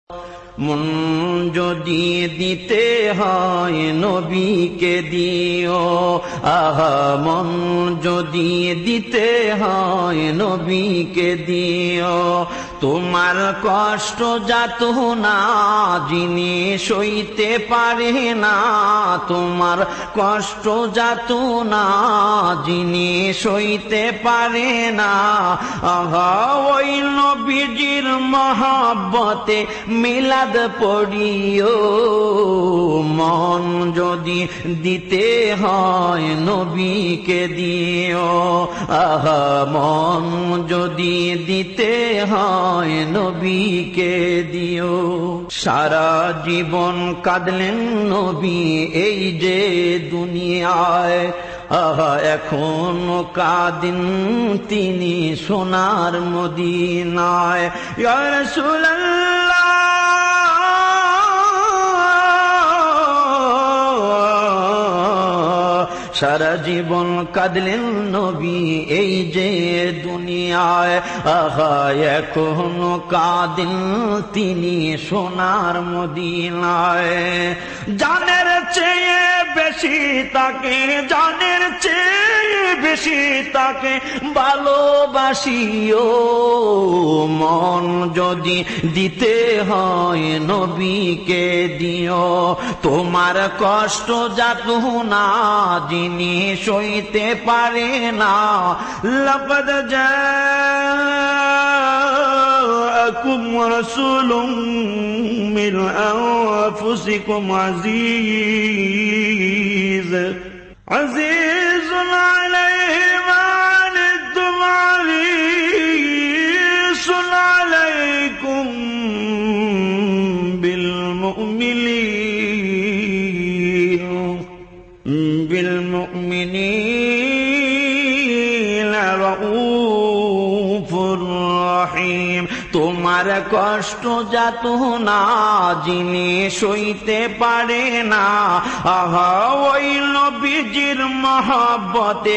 মন যদি দিতে হয় নবীকে দিও, আহা মন যদি দিতে হয় নবীকে দিও। তোমার কষ্ট যাত না যিনি সইতে পারে না, তোমার কষ্ট যাত না যিনি সইতে পারে না, আহা ওই নবীজির মহব্বতে মিলাদ পড়িও। মন যদি দিতে হয় নবীকে দিও, আহা মন যদি দিতে হয় নবীকে দিও। সারা জীবন কাঁদলেন নবী এই যে দুনিয়ায়, আহা এখনো কাঁদেন তিনি সোনার মদিনায়। ইয়া রাসূলুল্লাহ সারা জীবন কাঁদলেন নবী এই যে দুনিয়ায়, আহা এখনো কাঁদেন তিনি সোনার মদিনায়। জানের চেয়ে বেশি তাকে, জানের চেয়ে বেশি তাকে ভালোবাসিও। মন যদি দিতে হয় নবীকে দিও, তোমার কষ্ট যাত না যিনি সইতে পারে না। লাকাদ জাআকুম রাসূলুম মিন আনফুসিকুম আজিজুন আলাইহি মা আনিতুম হারিসুন আলাইকুম বিল মুমিনিনা রাউফুর রহিম। তোমার কষ্ট যাত না যিনি সইতে পারে না, আহা ওই নবীজির মহব্বতে